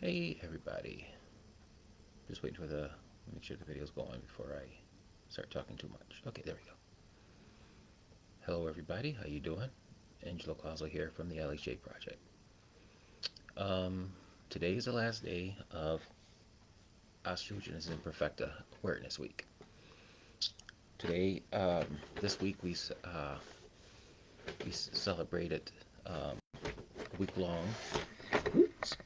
Hey everybody, just waiting for the make sure the video's going before I start talking too much. Okay, there we go. Hello everybody, how you doing? Angelo Clauso here from the Alle Project. Um, Today is the last day of Osteogenesis Imperfecta Awareness Week. Today, this week we celebrated a week long. Oops,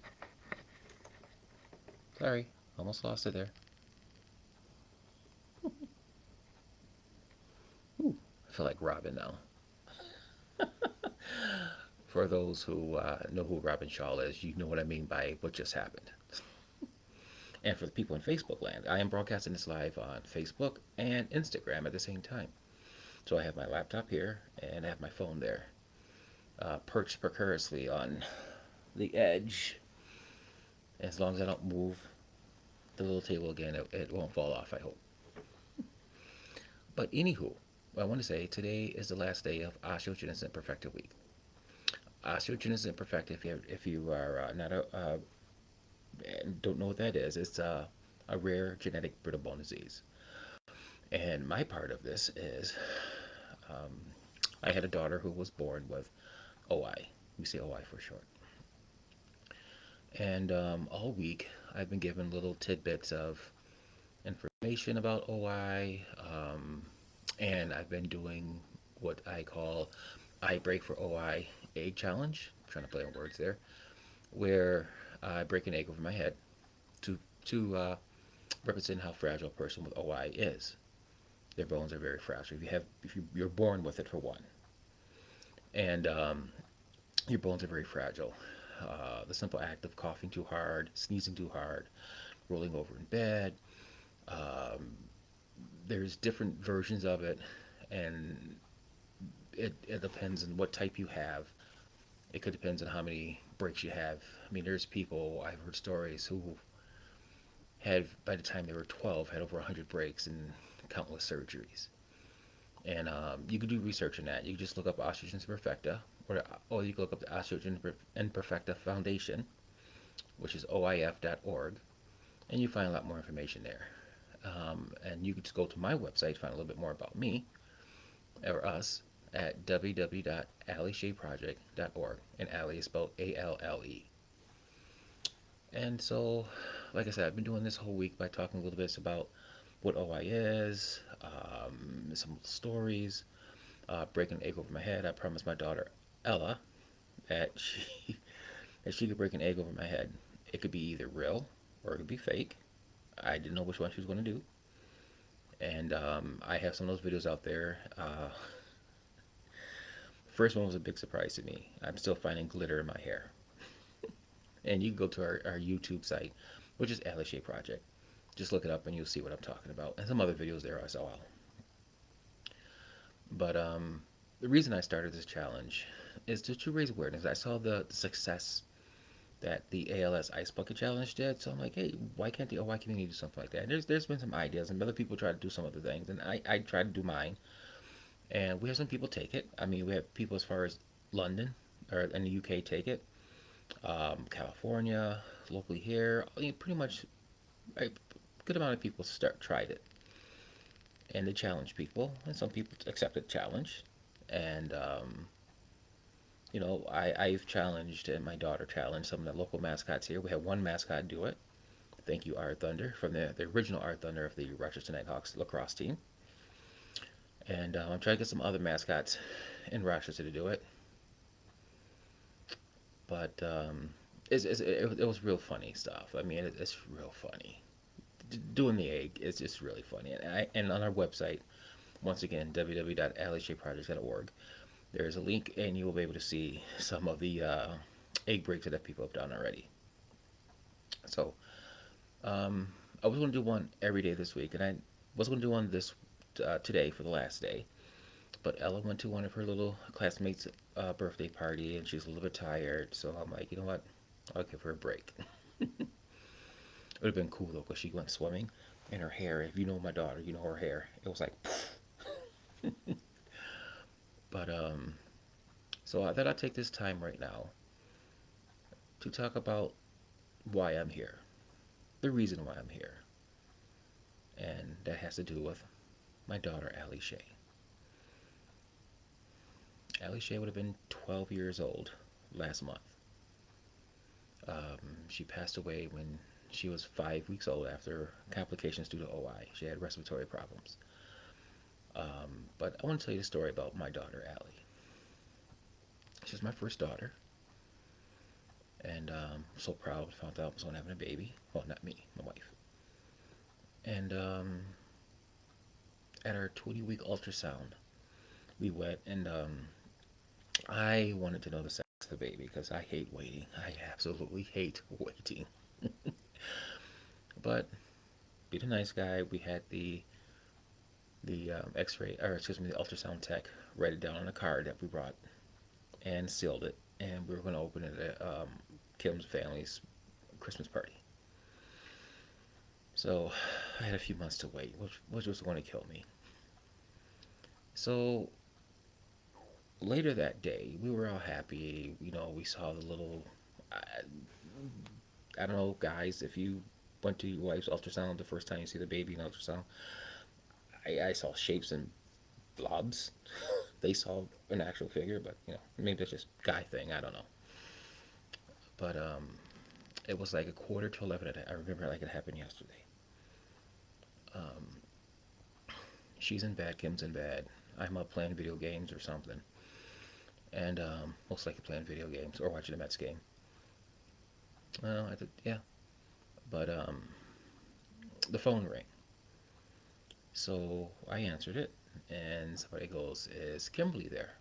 sorry, almost lost it there. Ooh, I feel like Robin now. For those who know who Robin Shaw is, you know what I mean by what just happened. And for the people in Facebook land, I am broadcasting this live on Facebook and Instagram at the same time. So I have my laptop here and I have my phone there, perched precariously on the edge. As long as I don't move the little table again, it won't fall off, I hope. But anywho, what I want to say today is the last day of Osteogenesis Imperfecta week. Osteogenesis Imperfecta, if you are not a don't know what that is, it's a rare genetic brittle bone disease. And my part of this is um, I had a daughter who was born with OI. We say OI for short. And all week I've been given little tidbits of information about OI, and I've been doing what I call I Break for OI Egg Challenge. I'm trying to play on words there, where I break an egg over my head to to represent how fragile a person with OI is. Their bones are very fragile. You're born with it for one, and your bones are very fragile. The simple act of coughing too hard, sneezing too hard, rolling over in bed. Um, there's different versions of it, and it depends on what type you have. It could depend on how many breaks you have. I mean, there's people I've heard stories who had, by the time they were 12, had over 100 breaks and countless surgeries. And you can do research on that. You can just look up Osteogenesis Imperfecta, or you can look up the Osteogenesis Imperfecta Foundation, which is oif.org, and you find a lot more information there. And you can just go to my website, find a little bit more about me or us at www.alleshadeproject.org, and Alle is spelled ALLE. And so, like I said, I've been doing this whole week by talking a little bit about what OI is, some stories, breaking an egg over my head. I promised my daughter Ella that she that she could break an egg over my head. It could be either real or it could be fake. I didn't know which one she was going to do, and I have some of those videos out there. First one was a big surprise to me. I'm still finding glitter in my hair, and you can go to our YouTube site, which is Alle Project. Just look it up and you'll see what I'm talking about, and some other videos there as well. But the reason I started this challenge is to raise awareness. I saw the success that the ALS Ice Bucket Challenge did, so I'm like, hey, why can't the OI community do something like that? And there's been some ideas, and other people try to do some other things, and I try to do mine. And we have some people take it. I mean, we have people as far as London or in the UK take it, California, locally here. I mean, pretty much a good amount of people tried it, and they challenge people, and some people accepted the challenge. And I've challenged, and my daughter challenged some of the local mascots here. We had one mascot do it. Thank you, Art Thunder, from the original Art Thunder of the Rochester Nighthawks lacrosse team. And I'm trying to get some other mascots in Rochester to do it. But it was real funny stuff. I mean, it's real funny. Doing the egg is just really funny. And on our website, once again, www.alleshadeproject.org, there's a link, and you will be able to see some of the egg breaks that people have done already. So um, I was going to do one every day this week, and I was going to do one this today for the last day. But Ella went to one of her little classmates' birthday party, and she's a little bit tired. So I'm like, you know what? I'll give her a break. It would have been cool though, because she went swimming, and her hair. If you know my daughter, you know her hair. It was like, but so I thought I'd take this time right now to talk about why I'm here, the reason why I'm here, and that has to do with my daughter, Allie Shay. Allie Shay would have been 12 years old last month. She passed away when she was 5 weeks old after complications due to OI. She had respiratory problems. But I want to tell you the story about my daughter, Allie. She's my first daughter, and so proud. Found out I was going to have a baby. Well, not me, my wife. And at our 20-week ultrasound, we went and I wanted to know the sex of the baby because I hate waiting. I absolutely hate waiting. But being a nice guy, we had the X-ray, or excuse me, the ultrasound tech write it down on a card that we brought and sealed it, and we were going to open it at Kim's family's Christmas party. So I had a few months to wait, which was going to kill me. So later that day, we were all happy. We saw the little. I, I don't know, guys, if you went to your wife's ultrasound the first time you see the baby in ultrasound, I saw shapes and blobs. They saw an actual figure, but maybe that's just guy thing. I don't know. But it was like a quarter to 11. I remember like it happened yesterday. Um, she's in bed. Kim's in bed. I'm up playing video games or something, and most likely playing video games or watching a Mets game. Well, yeah. But the phone rang, so I answered it, and somebody goes, "Is Kimberly there?"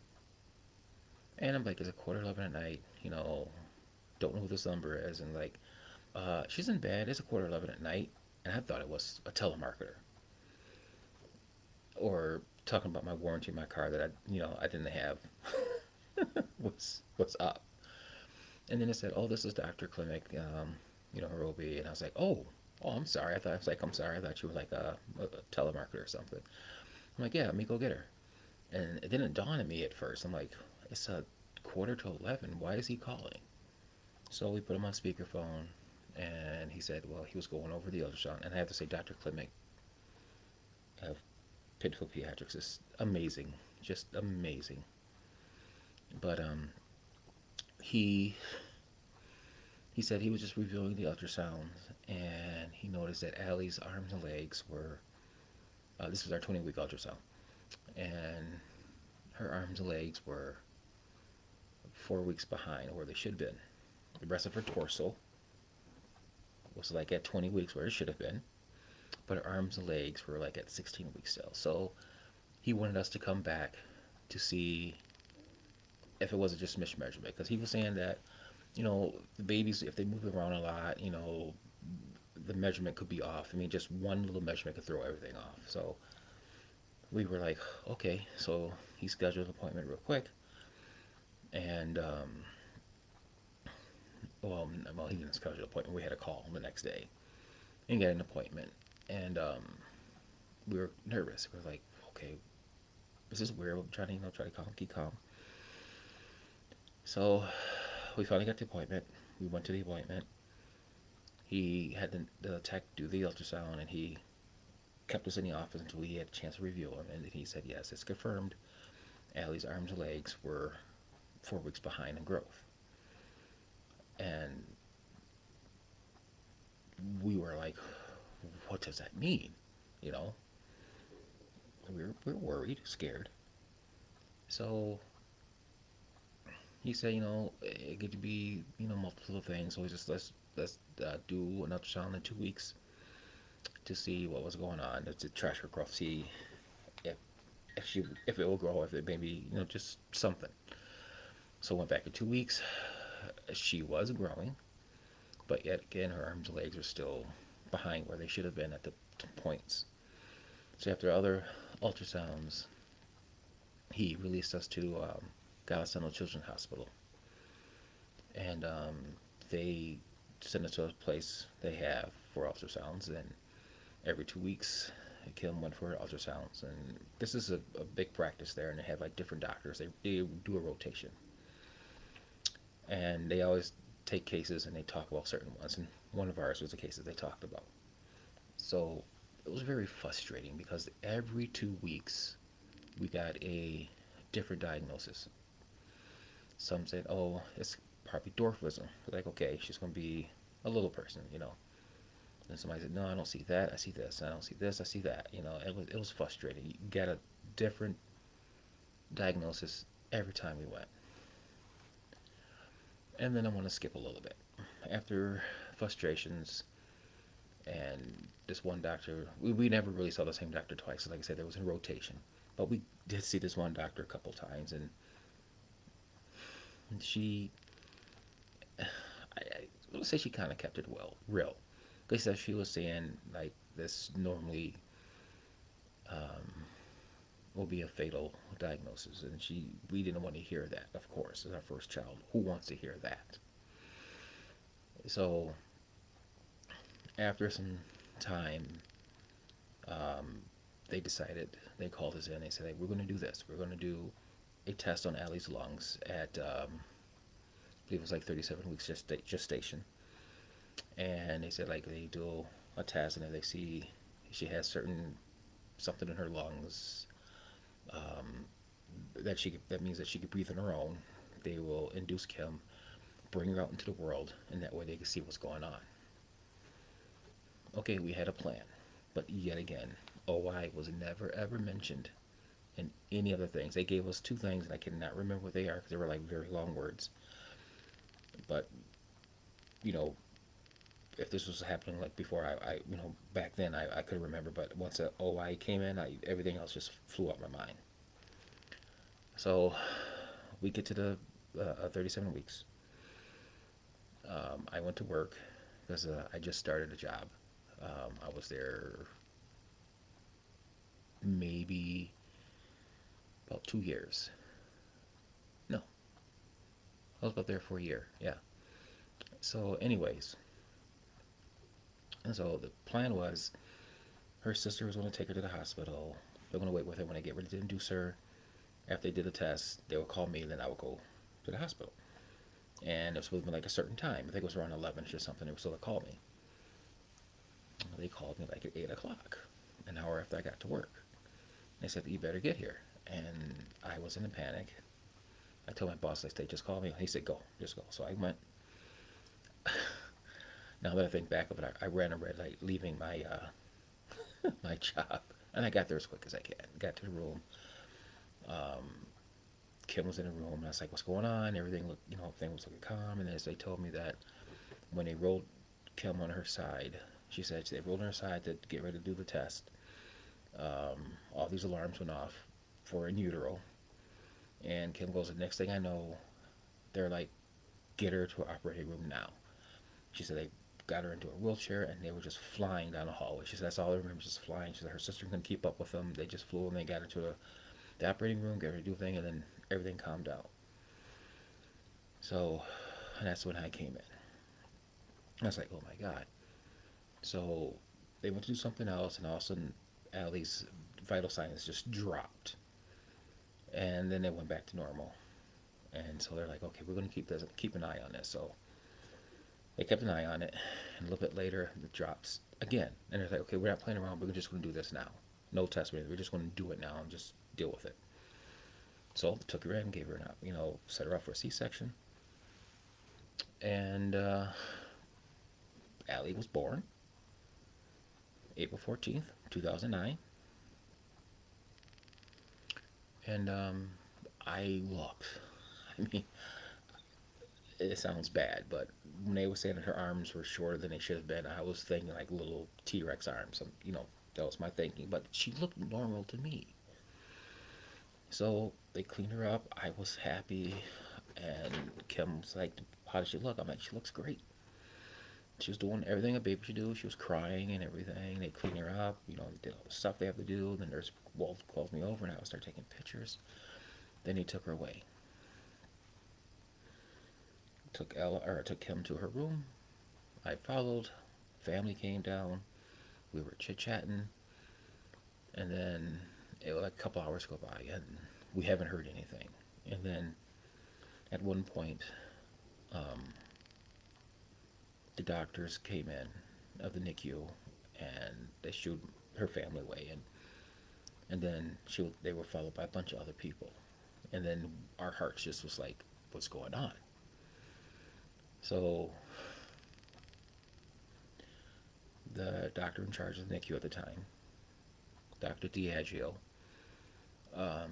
And I'm like, "It's a quarter to 11 at night. Don't know who this number is." And like, she's in bed. It's a quarter to 11 at night, and I thought it was a telemarketer or talking about my warranty in my car that I didn't have. What's up? And then it said, "Oh, this is Doctor Clinic, Hirobi." And I was like, "Oh, I'm sorry." I'm sorry. I thought you were like a telemarketer or something. I'm like, "Yeah, let me go get her." And it didn't dawn on me at first. I'm like, "It's a quarter to 11. Why is he calling?" So we put him on speakerphone, and he said, "Well, he was going over the ultrasound." And I have to say, Doctor Clinic of Pittsville Pediatrics is amazing, just amazing. But he he said he was just reviewing the ultrasounds, and he noticed that Allie's arms and legs were. This was our 20-week ultrasound, and her arms and legs were 4 weeks behind where they should have been. The rest of her torso was like at 20 weeks where it should have been, but her arms and legs were like at 16 weeks still. So he wanted us to come back to see if it wasn't just mismeasurement, because he was saying that the babies, if they move around a lot, the measurement could be off. I mean, just one little measurement could throw everything off. So we were like, okay. So he scheduled an appointment real quick, and well, he didn't schedule an appointment. We had a call the next day and get an appointment, and we were nervous. We were like, okay, this is weird. We're trying to try to calm, keep calm. So we finally got the appointment. We went to the appointment. He had the tech do the ultrasound, and he kept us in the office until he had a chance to review them. And he said, yes, it's confirmed. Allie's arms and legs were 4 weeks behind in growth. And we were like, what does that mean? You know, we're worried, scared. So he said, it could be, multiple things. So we just let's do an ultrasound in 2 weeks to see what was going on. To trash her growth, see if if it will grow, if it maybe just something. So went back in 2 weeks. She was growing, but yet again her arms and legs are still behind where they should have been at the points. So after other ultrasounds, he released us to Golisano Children's Hospital, and they sent us to a place they have for ultrasounds, and every 2 weeks Kim went for her ultrasounds. And this is a big practice there, and they have like different doctors. They do a rotation, and they always take cases and they talk about certain ones, and one of ours was the cases they talked about. So it was very frustrating because every 2 weeks we got a different diagnosis. Some said, "Oh, it's probably dwarfism." Like, okay, she's going to be a little person, you know. And somebody said, "No, I don't see that. I see this. I don't see this. I see that." You know, it was frustrating. You got a different diagnosis every time we went. And then I want to skip a little bit. After frustrations and this one doctor, we never really saw the same doctor twice. Like I said, there was a rotation. But we did see this one doctor a couple times, and she, I would say she kind of kept it real. They said she was saying, like, this normally will be a fatal diagnosis, and we didn't want to hear that, of course, as our first child. Who wants to hear that? So after some time, um, they called us in. They said, hey, we're going to do this. We're going to do a test on Alle's lungs at, I believe it was like 37 weeks gestation. And they said, like, they do a test, and if they see she has something in her lungs, um, that means that she could breathe on her own. They will induce Kim, bring her out into the world, and that way they can see what's going on. Okay, we had a plan, but yet again, OI was never ever mentioned in any other things. They gave us two things, and I cannot remember what they are because they were like very long words. But you know, if this was happening like before, back then I could remember. But once the OI came in, everything else just flew out my mind. So we get to the 37 weeks. I went to work because I just started a job. I was there maybe about 2 years. No, I was about there for a year. Yeah. So, anyways, and so the plan was her sister was going to take her to the hospital. They're going to wait with her when they get ready to induce her. After they did the test, they would call me, and then I would go to the hospital. And it was supposed to be like a certain time. I think it was around 11 or something. They were supposed to call me. They called me like at 8 o'clock, an hour after I got to work. They said, you better get here. And I was in a panic. I told my boss, I said, just call me. He said, go, just go. So I went. Now that I think back of it, I ran a red light leaving my my job. And I got there as quick as I can. Got to the room. Um, Kim was in the room, and I was like, what's going on? Everything looked, everything was looking calm. And as they told me that when they rolled Kim on her side, she said they rolled on her side to get ready to do the test. All these alarms went off for in utero. And Kim goes, the next thing I know, they're like, get her to an operating room now. She said they got her into a wheelchair and they were just flying down the hallway. She said that's all I remember, just flying. She said her sister couldn't keep up with them. They just flew and they got her to the operating room, got her to do a thing, and then everything calmed down. So, and that's when I came in. I was like, oh my God. So they went to do something else, and all of a sudden, Allie's vital signs just dropped. And then they went back to normal. And so they're like, okay, we're going to keep an eye on this. So they kept an eye on it, and a little bit later, it drops again. And they're like, okay, we're not playing around. We're just going to do this now. No test. We're just going to do it now and just deal with it. So took her in, gave her set her up for a C-section, and Allie was born April 14th, 2009, and I looked. I mean, it sounds bad, but when they were saying that her arms were shorter than they should have been, I was thinking like little T-Rex arms. That was my thinking. But she looked normal to me. So they cleaned her up. I was happy, and Kim was like, "How does she look?" I'm like, "She looks great." She was doing everything a baby should do. She was crying and everything. They cleaned her up. They did all the stuff they have to do. The nurse called me over, and I would start taking pictures. Then he took her away. Took Kim to her room. I followed. Family came down. We were chit chatting, and then it was like a couple hours go by, and we haven't heard anything. And then at one point, um, the doctors came in of the NICU, and they shooed her family away, and then they were followed by a bunch of other people, and then our hearts just was like, what's going on? So the doctor in charge of the NICU at the time, Dr. Diageo,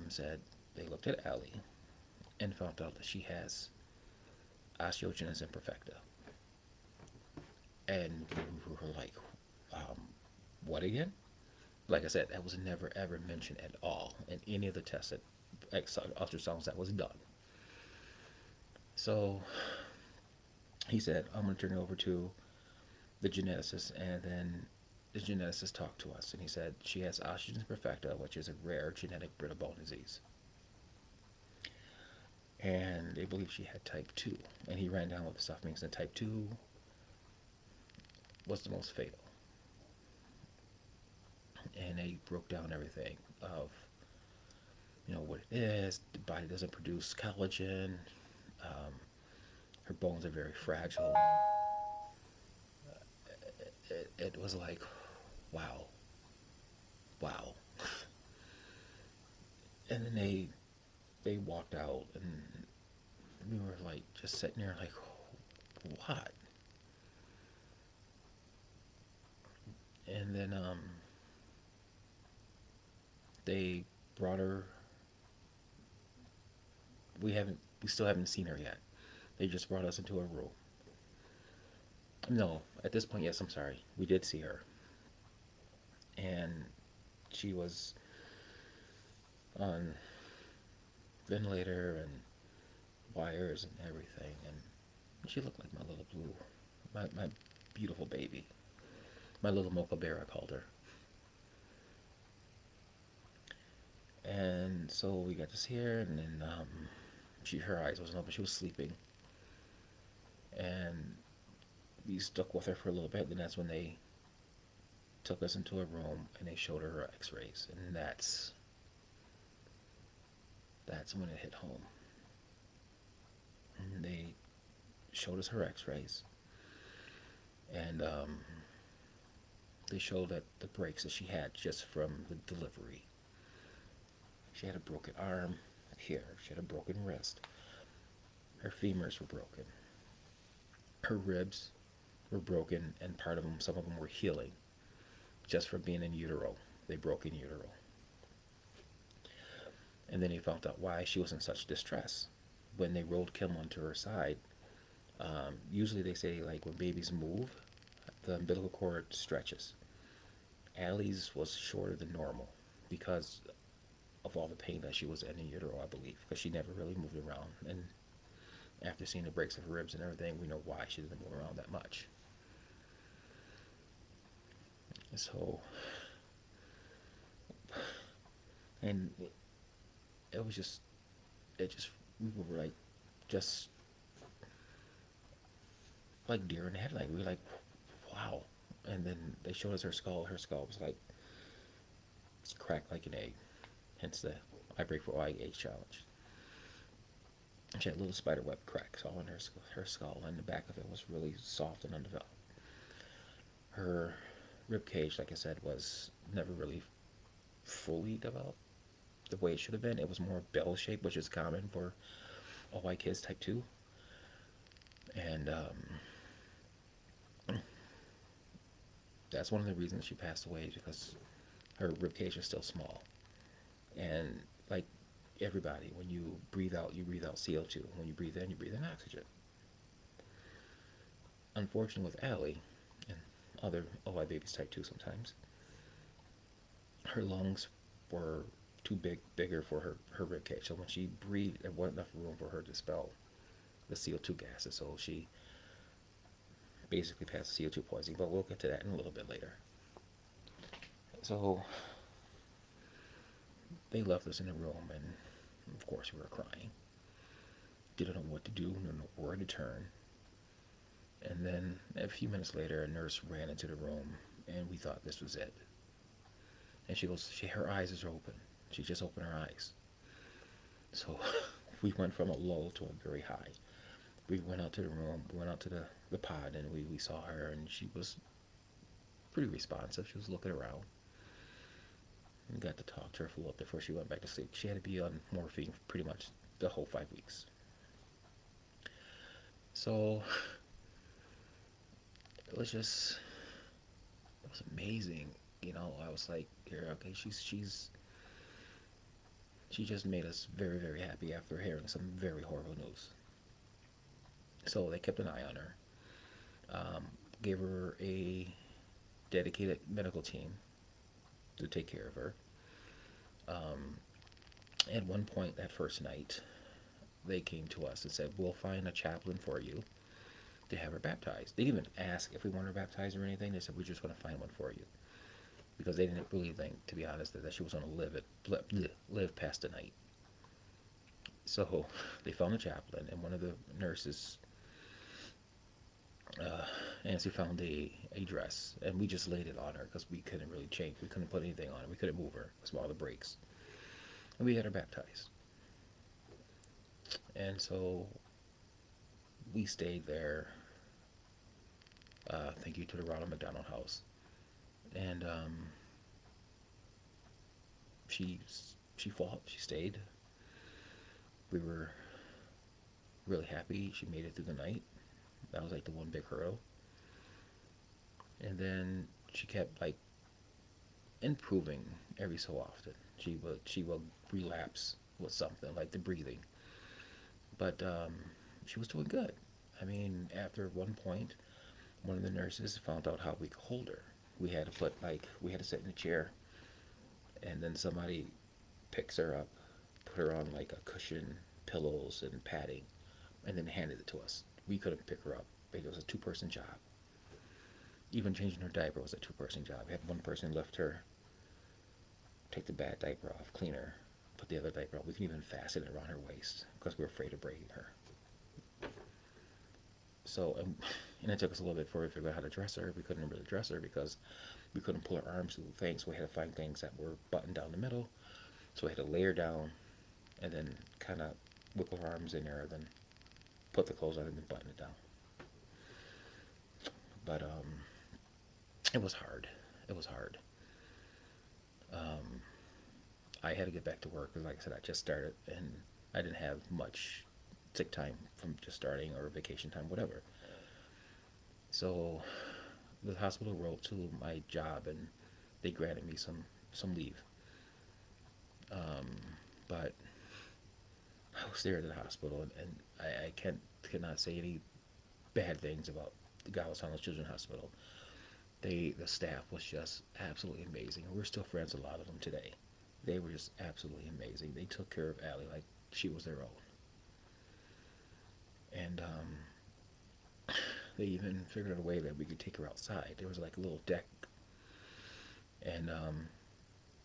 said they looked at Alle and found out that she has osteogenesis imperfecta. And we were like, um, what again? Like I said, that was never ever mentioned at all in any of the tests that ultrasounds that was done. So he said, I'm going to turn it over to the geneticist, and then the geneticist talked to us, and he said she has osteogenesis imperfecta, which is a rare genetic brittle bone disease. And they believe she had type 2. And he ran down what the stuff means, and type 2 was the most fatal. And they broke down everything of, what it is. The body doesn't produce collagen. Um, her bones are very fragile. It was like, wow, wow. And then they walked out, and we were like just sitting there like, what? And then they brought her. We still haven't seen her yet. They just brought us into a room. No, at this point, yes, I'm sorry. We did see her, and she was on ventilator and wires and everything, and she looked like my little blue, my beautiful baby, my little mocha bear, I called her. And so we got to see her, and then her eyes wasn't open, she was sleeping, and we stuck with her for a little bit. Then that's when they took us into a room and they showed her X-rays, and that's when it hit home. And they showed us her X-rays, and they showed that the breaks that she had just from the delivery. She had a broken arm here. She had a broken wrist. Her femurs were broken. Her ribs were broken, and some of them were healing just from being in utero. They broke in utero. And then they found out why she was in such distress. When they rolled Kim onto her side, usually they say like when babies move, the umbilical cord stretches. Alle's was shorter than normal because of all the pain that she was in utero, I believe, because she never really moved around. And after seeing the breaks of her ribs and everything, we know why she didn't move around that much. So, and it was just, we were like, just like deer in the headlight. We were like, wow. And then they showed us her skull. Her skull was like, it's cracked like an egg. Hence the I break for OI age challenge. She had little spider web cracks all in her skull, and the back of it was really soft and undeveloped. Her rib cage, like I said, was never really fully developed the way it should have been. It was more bell shaped, which is common for OI kids type 2. And that's one of the reasons she passed away, because her rib cage is still small. And like everybody, when you breathe out CO2. When you breathe in oxygen. Unfortunately, with Alle and other OI babies type 2 sometimes, her lungs were bigger for her rib cage. So when she breathed, there wasn't enough room for her to expel the CO2 gases. So she basically passed CO2 poisoning. But we'll get to that in a little bit later. So they left us in the room, and of course we were crying. Didn't know what to do, didn't know where to turn. And then a few minutes later, a nurse ran into the room, and we thought this was it. And she goes, her eyes are open. She just opened her eyes. So we went from a low to a very high. We went out to the room, we went out to the pod, and we saw her, and she was pretty responsive. She was looking around. We got to talk to her for a little bit before she went back to sleep. She had to be on morphine for pretty much the whole 5 weeks. So it was just, it was amazing. I was like, here, okay, she just made us very, very happy after hearing some very horrible news. So they kept an eye on her, um, gave her a dedicated medical team to take care of her. Um, at one point that first night, they came to us and said, "We'll find a chaplain for you to have her baptized." They didn't even ask if we wanted her baptized or anything. They said, "We're just going to find one for you," because they didn't really think, to be honest, that she was going to live past the night. So they found a chaplain, and one of the nurses, Nancy, found a dress, and we just laid it on her because we couldn't really change. We couldn't put anything on her. We couldn't move her because of all the breaks. And we had her baptized. And so we stayed there. Thank you to the Ronald McDonald House. And she she fought. She stayed. We were really happy she made it through the night. That was like the one big hurdle. And then she kept like improving every so often. She will relapse with something like the breathing, but she was doing good. I mean, after one point, one of the nurses found out how we could hold her. We had to sit in a chair, and then somebody picks her up, put her on like a cushion, pillows, and padding, and then handed it to us. We couldn't pick her up. It was a two-person job. Even changing her diaper was a two-person job. We had one person lift her, take the bad diaper off, clean her, put the other diaper on. We couldn't even fasten it around her waist because we were afraid of breaking her. So, and it took us a little bit before we figured out how to dress her. We couldn't really dress her because we couldn't pull her arms through things. So we had to find things that were buttoned down the middle. So we had to lay her down and then kind of wiggle her arms in there, then put the clothes on and then button it down. But it was hard. It was hard. Um, I had to get back to work because, like I said, I just started and I didn't have much sick time from just starting or vacation time, whatever. So the hospital wrote to my job and they granted me some leave. Um, but I was there at the hospital and I cannot say any bad things about the Golisano Children's Hospital. The staff was just absolutely amazing. We're still friends with a lot of them today. They were just absolutely amazing. They took care of Alle like she was their own. And they even figured out a way that we could take her outside. There was like a little deck, and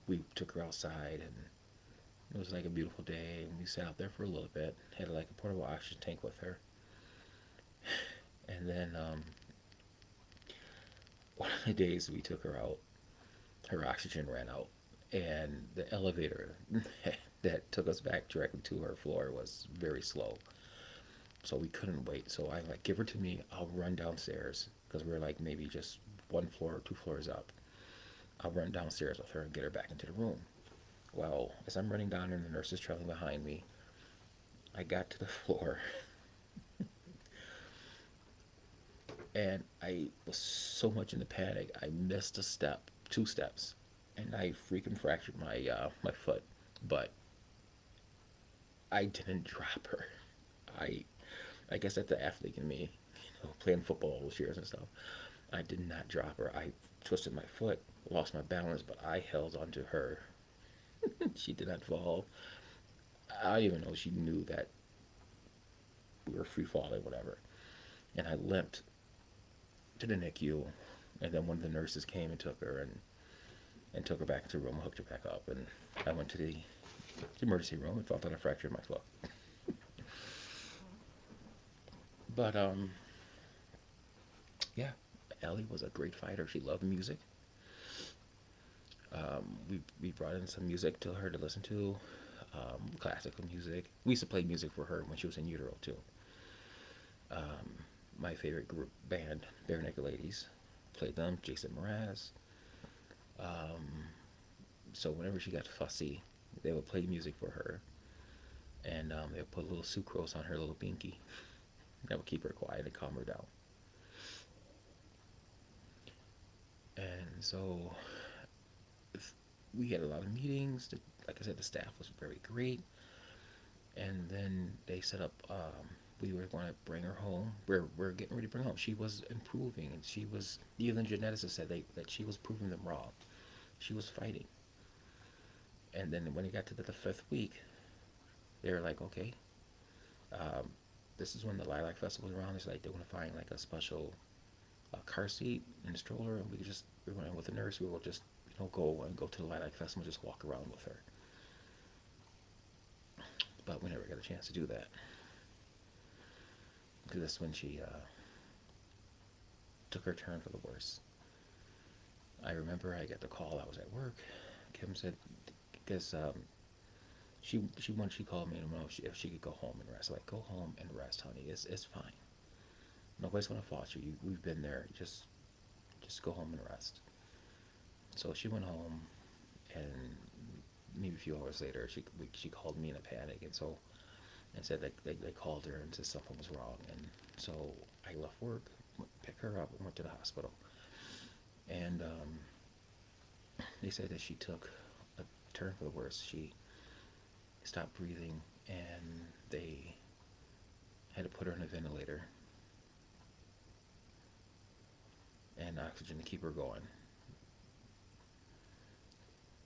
we took her outside, and it was like a beautiful day. And we sat out there for a little bit. Had like a portable oxygen tank with her, and then one of the days we took her out, her oxygen ran out, and the elevator that took us back directly to her floor was very slow. So we couldn't wait. So I like, give her to me. I'll run downstairs because we are like maybe just one floor or two floors up. I'll run downstairs with her and get her back into the room. Well, as I'm running down and the nurse is trailing behind me, I got to the floor and I was so much in a panic. I missed a step, two steps, and I freaking fractured my foot. But I didn't drop her. I I guess that's the athlete in me, playing football all those years and stuff. I did not drop her. I twisted my foot, lost my balance, but I held onto her. She did not fall. I don't even know she knew that we were free falling, whatever. And I limped to the NICU, and then one of the nurses came and took her and took her back into the room and hooked her back up. And I went to the emergency room and found out I fractured my foot. But yeah, Ellie was a great fighter. She loved music. We brought in some music to her to listen to, classical music. We used to play music for her when she was in utero too. Um, my favorite group band, Bare Naked Ladies, played them. Jason Mraz. Um, so whenever she got fussy, they would play music for her, and they would put a little sucrose on her little binky. That would keep her quiet and calm her down. And so we had a lot of meetings. Like I said, the staff was very great. And then they set up. We were going to bring her home. We're getting ready to bring her home. She was improving, and she was, even geneticists said that she was proving them wrong. She was fighting. And then when it got to the fifth week, they were like, okay, um, this is when the Lilac Festival was around. It's like they want to find like a special car seat and stroller, and we went with the nurse. We will just go to the Lilac Festival, and just walk around with her. But we never got a chance to do that because that's when she took her turn for the worse. I remember I got the call. I was at work. Kim said, because she called me and know if she could go home and rest. Like, go home and rest, honey. It's fine. Nobody's gonna fault you. We've been there. Just go home and rest. So she went home, and maybe a few hours later, she called me in a panic, and said that they called her and said something was wrong, and so I left work, picked her up, and went to the hospital, and they said that she took a turn for the worse. She stopped breathing, and they had to put her in a ventilator and oxygen to keep her going.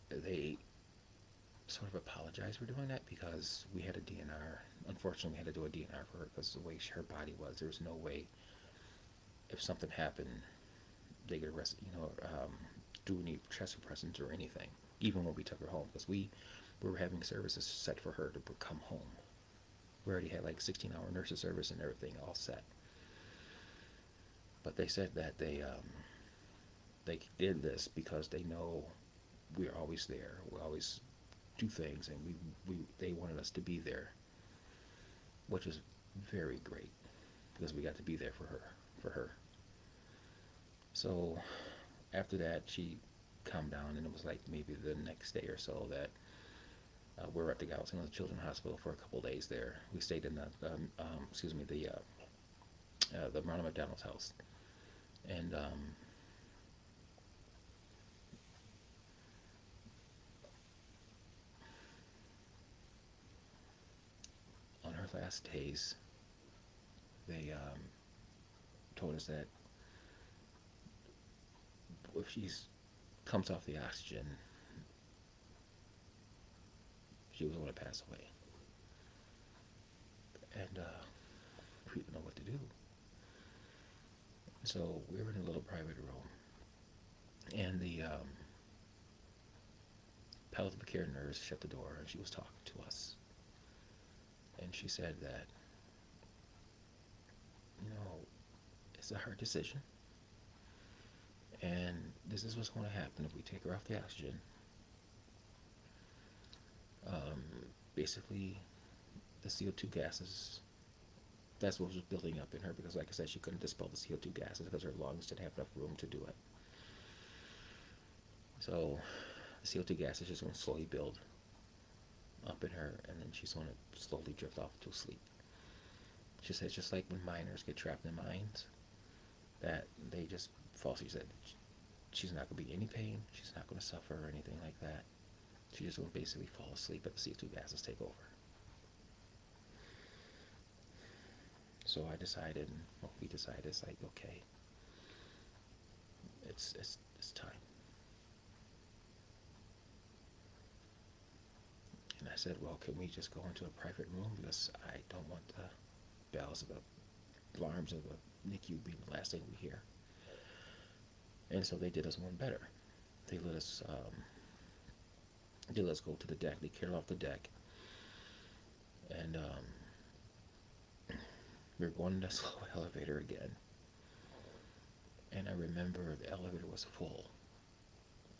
They sort of apologized for doing that because we had a DNR. Unfortunately, we had to do a DNR for her because the way her body was, there was no way if something happened they could arrest, do any chest compressions or anything. Even when we took her home, because we were having services set for her to come home. We already had like 16-hour nurses service and everything all set. But they said that they did this because they know we're always there. We always do things, and they wanted us to be there, which is very great because we got to be there for her. So after that, she calmed down, and it was like maybe the next day or so that we were at the Golisano Children's Hospital for a couple of days there. We stayed in the Ronald McDonald's house, and on her last days, they told us that if she comes off the oxygen, she was going to pass away, and we didn't know what to do. So we were in a little private room, and the palliative care nurse shut the door, and she was talking to us, and she said that you know it's a hard decision, and this is what's going to happen if we take her off the oxygen. Um, Basically, the CO2 gases. That's what was building up in her because, like I said, she couldn't dispel the CO2 gases because her lungs didn't have enough room to do it. So the CO2 gas is just going to slowly build up in her, and then she's going to slowly drift off to sleep. She said, just like when miners get trapped in mines, that they just fall asleep. She said she's not going to be in any pain, she's not going to suffer or anything like that. She's just going to basically fall asleep, but the CO2 gases take over. So I decided, well, we decided, it's like, okay, it's time. And I said, well, can we just go into a private room because I don't want the bells of the alarms of the NICU being the last thing we hear. And so they did us one better. They let us go to the deck. They carried off the deck, and we were going in the slow elevator again. And I remember the elevator was full,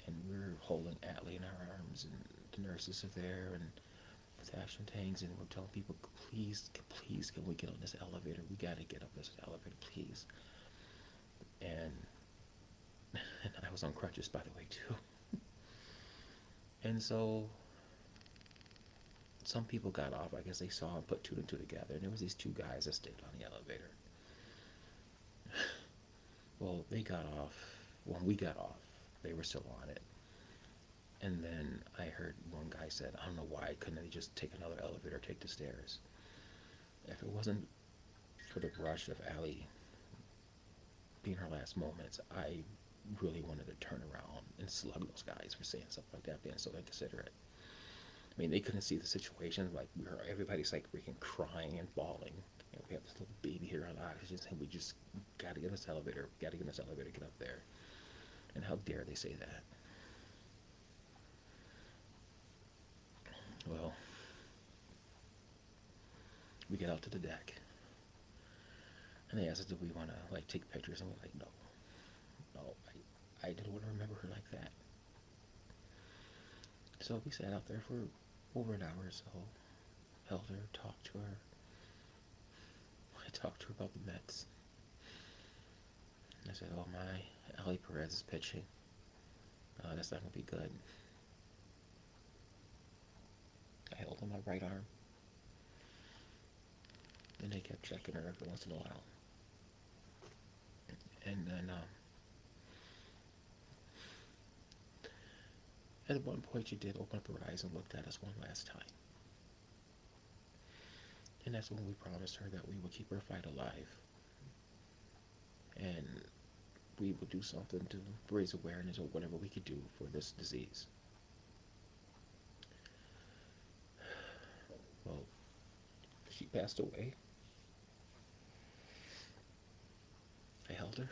and we were holding Alle in our arms, and the nurses are there, and fashion things, and we're telling people, please, please, can we get on this elevator? We got to get up this elevator, please. And, and I was on crutches, by the way, too. And so some people got off. I guess they saw and put two and two together. And there was these two guys that stayed on the elevator. Well, they got off. When we got off, they were still on it. And then I heard one guy said, I don't know why couldn't they just take another elevator, take the stairs? If it wasn't for the rush of Alle being her last moments, I really wanted to turn around and slug those guys for saying stuff like that, being so inconsiderate. I mean, they couldn't see the situation. Like, everybody's like freaking crying and bawling. You know, we have this little baby here on oxygen saying, we just got to get in this elevator. We got to get in this elevator, get up there. And how dare they say that? Well, we get out to the deck. And they asked us, do we want to, like, take pictures? And we're like, no. No, I didn't want to remember her like that. So we sat out there for over an hour or so. Held her, talked to her. I talked to her about the Mets. I said, oh my, Alle Perez is pitching. That's not going to be good. I held on my right arm. And they kept checking her every once in a while. And then, at one point she did open up her eyes and looked at us one last time. And that's when we promised her that we would keep her fight alive. And we would do something to raise awareness or whatever we could do for this disease. Well, she passed away. I held her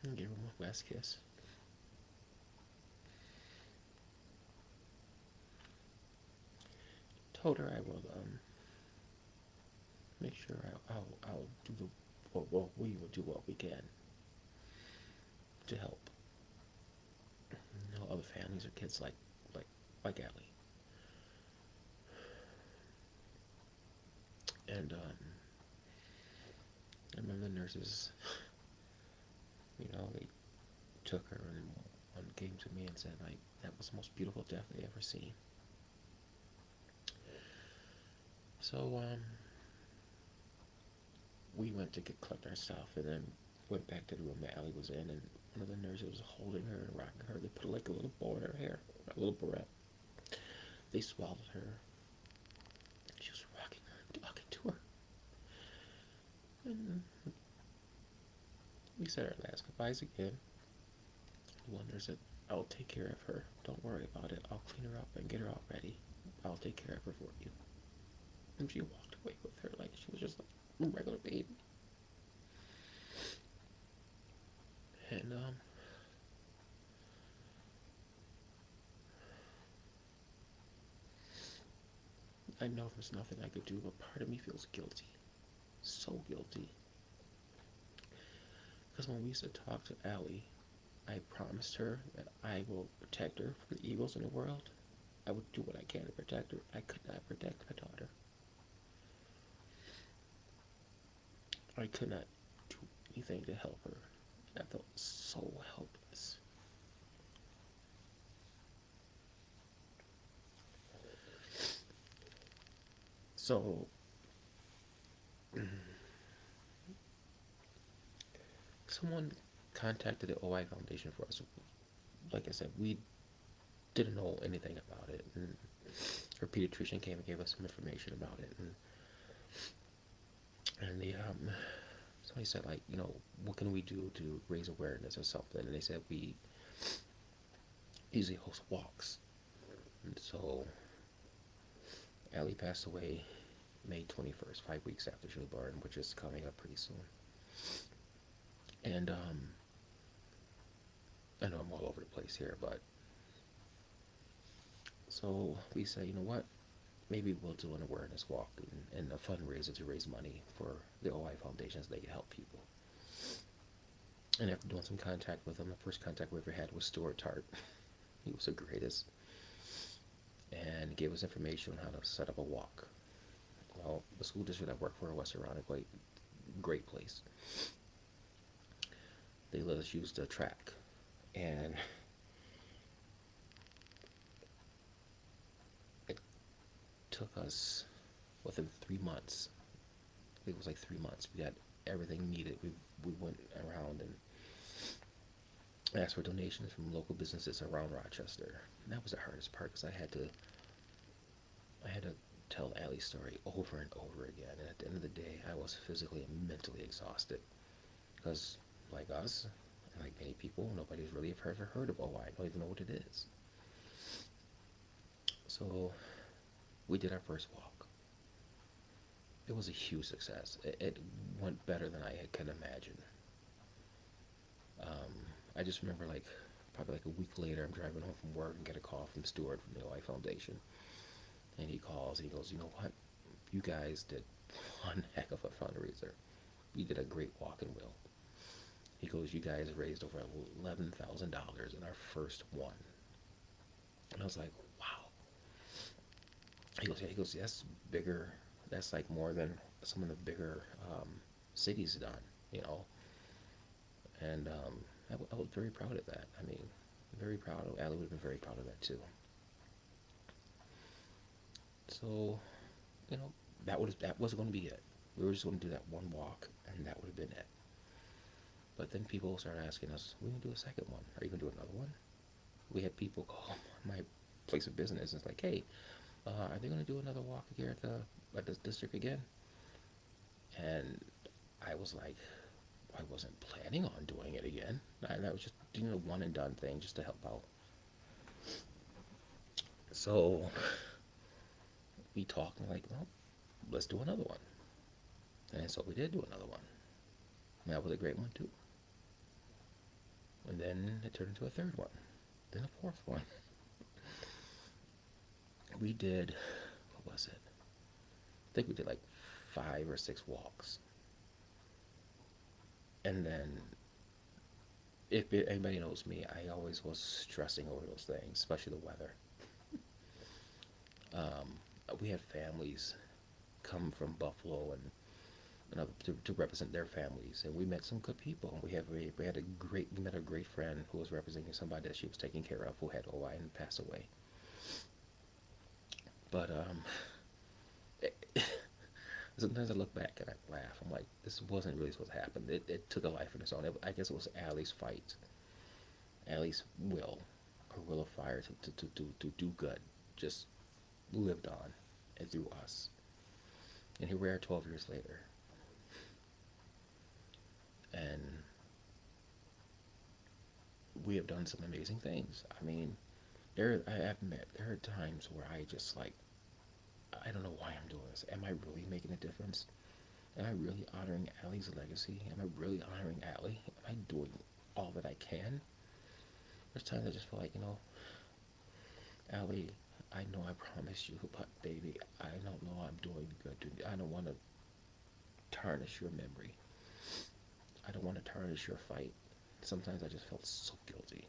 and gave her one last kiss. Told her I will make sure I'll do well, we will do what we can to help. You know, other families or kids like Alle. And I remember the nurses, you know, they took her and one came to me and said, like, that was the most beautiful death they ever seen. So we went to collect our stuff and then went back to the room that Alle was in, and one of the nurses was holding her and rocking her. They put like a little bow in her hair, a little barrette. They swallowed her. She was rocking her and talking to her. And we said our last goodbyes again. The one nurse said, I'll take care of her. Don't worry about it. I'll clean her up and get her all ready. I'll take care of her for you. And she walked away with her like she was just a regular baby. And I know there's nothing I could do, but part of me feels guilty. So guilty. Because when we used to talk to Alle, I promised her that I will protect her from the evils in the world. I would do what I can to protect her. I could not protect my daughter. I could not do anything to help her. And I felt so helpless. So, someone contacted the OI Foundation for us. Like I said, we didn't know anything about it. And our pediatrician came and gave us some information about it. And the somebody said, like, you know, what can we do to raise awareness or something? And they said we usually host walks. And so Alle passed away May 21st, 5 weeks after she was born, which is coming up pretty soon. And I know I'm all over the place here, but so we said, you know what? Maybe we'll do an awareness walk and a fundraiser to raise money for the OI Foundation so they can help people. And after doing some contact with them, the first contact we ever had was Stuart Tart. He was the greatest, and gave us information on how to set up a walk. Well, the school district I worked for was ironically great place. They let us use the track, and it took us within 3 months. It was like 3 months. We got everything needed. We went around and asked for donations from local businesses around Rochester. And that was the hardest part because I had to tell Alle's story over and over again. And at the end of the day, I was physically and mentally exhausted because, like us, and like many people, nobody's really ever heard of OI. Don't even know what it is. So we did our first walk. It was a huge success. It went better than I could imagine. Um, I just remember like probably like a week later, I'm driving home from work and get a call from Stuart from the OI Foundation, and he calls and he goes, "You know what? You guys did one heck of a fundraiser. You did a great walk and wheel." He goes, "You guys raised over $11,000 in our first one." And I was like, "Wow." He goes, "Yeah." He goes, "That's bigger. That's like more than some of the bigger cities done, you know." And I was very proud of that. I mean, very proud of. Alle would have been very proud of that too. So, you know, that was going to be it. We were just going to do that one walk, and that would have been it. But then people started asking us, "We can do a second one. Are you going to do another one?" We had people call my place of business and it's like, "Hey, are they going to do another walk here at the district again?" And I was like, I wasn't planning on doing it again. That was just doing a one and done thing just to help out. So we talked and like, well, let's do another one. And so we did do another one. And that was a great one too. And then it turned into a third one, then a fourth one. We did, what was it? I think we did like 5 or 6 walks. And then, if anybody knows me, I always was stressing over those things, especially the weather. Um, we had families come from Buffalo and to represent their families, and we met some good people. We had a great we met a great friend who was representing somebody that she was taking care of who had OI and passed away. But sometimes I look back and I laugh. I'm like, this wasn't really supposed to happen. It took a life of its own. I guess it was Alle's fight, Alle's will, her will of fire to do good, just lived on and through us. And here we are 12 years later. And we have done some amazing things. I mean, I admit there are times where I just like, I don't know why I'm doing this. Am I really making a difference? Am I really honoring Alle's legacy? Am I really honoring Alle? Am I doing all that I can? There's times I just feel like, Alle, I know I promised you, but baby, I don't know I'm doing good. I don't want to tarnish your memory. I don't want to tarnish your fight. Sometimes I just felt so guilty.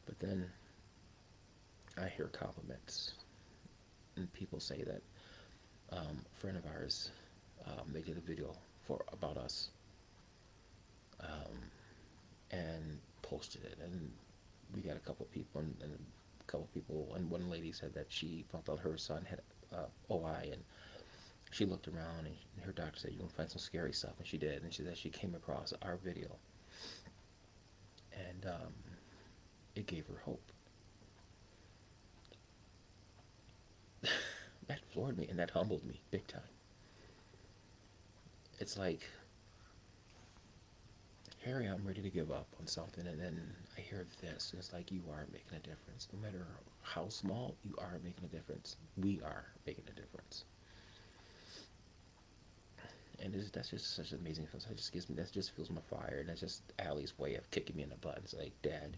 But then I hear compliments, and people say that a friend of ours, they did a video about us, um, and posted it, and we got a couple people, and a couple people, and one lady said that she found out her son had OI, and she looked around, and her doctor said, "You're gonna find some scary stuff," and she did, and she said she came across our video, and it gave her hope. That floored me, and that humbled me big time. It's like, Harry, I'm ready to give up on something, and then I hear this, and it's like, you are making a difference. No matter how small, you are making a difference. We are making a difference. And that's just such an amazing feeling. That just feels my fire, and that's just Alle's way of kicking me in the butt. It's like, Dad,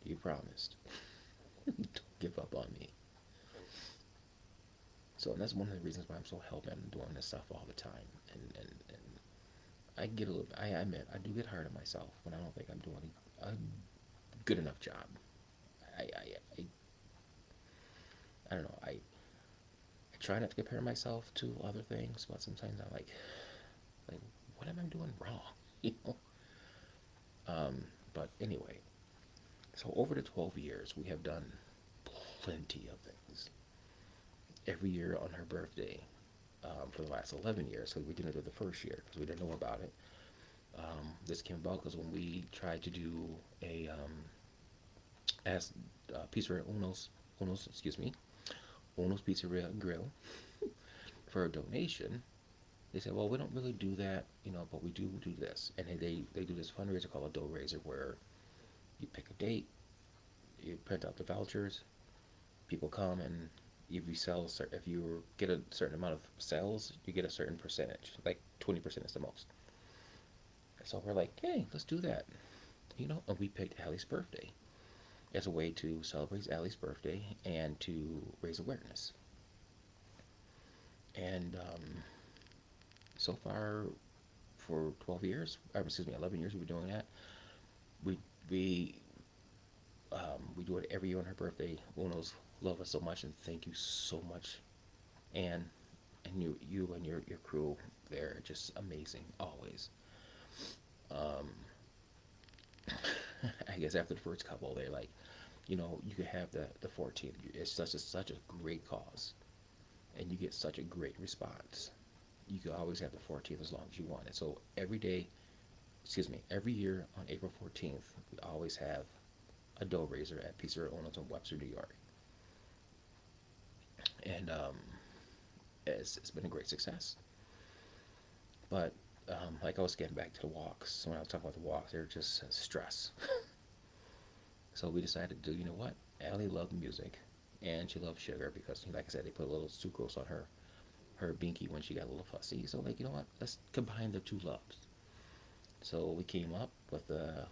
you promised. Don't give up on me. So that's one of the reasons why I'm so hell bent on doing this stuff all the time. And I get a little, I admit, I do get hard on myself when I don't think I'm doing a good enough job. I I don't know. I try not to compare myself to other things, but sometimes I'm like, what am I doing wrong? You know. But anyway, so over the 12 years, we have done plenty of things. Every year on her birthday, for the last 11 years, so we didn't do the first year because we didn't know about it. This came about because when we tried to do a as Pizzeria Uno's, excuse me, Uno's Pizzeria and Grill for a donation, they said, well, we don't really do that, but we do this, and they do this fundraiser called a dough raiser where you pick a date, you print out the vouchers, people come, and if you get a certain amount of sales, you get a certain percentage, like 20% is the most. So we're like, hey, let's do that, and we picked Allie's birthday as a way to celebrate Allie's birthday and to raise awareness. And so far, for 12 years, excuse me, 11 years, we've been doing that. We we we do it every year on her birthday. Unos love us so much, and thank you so much, and you and your crew, they're just amazing always. Um, I guess after the first couple, they're like, you could have the 14th. It's such a great cause, and you get such a great response. You could always have the 14th as long as you want it. So every year on April 14th, we always have a dough raiser at Pizzeria Owners in Webster, New York, and it's been a great success. But like I was getting back to the walks, when I was talking about the walks, they're just stress. So we decided to do, you know what? Allie loved music, and she loved sugar because, like I said, they put a little sucrose on her binky when she got a little fussy. So like, you know what? Let's combine the two loves. So we came up with a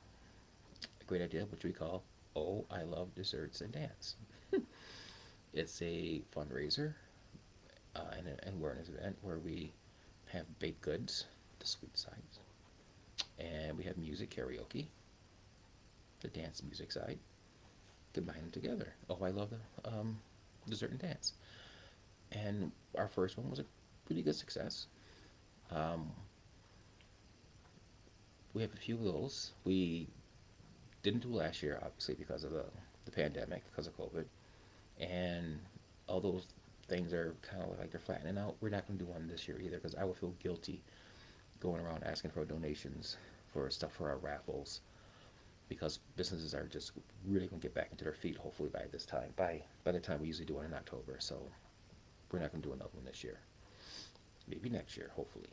great idea, which we call "Oh, I Love Desserts and Dance." It's a fundraiser and an awareness event where we have baked goods, the sweet sides, and we have music karaoke, the dance music side, combine them together. Oh, I love the dessert and dance. And our first one was a pretty good success. Um, we have a few of those. We didn't do last year, obviously, because of the pandemic, because of COVID. And all those things are kind of like they're flattening out. We're not going to do one this year either because I would feel guilty going around asking for donations for stuff for our raffles because businesses are just really going to get back into their feet hopefully by this time, by the time we usually do it in October. So we're not going to do another one this year. Maybe next year, hopefully.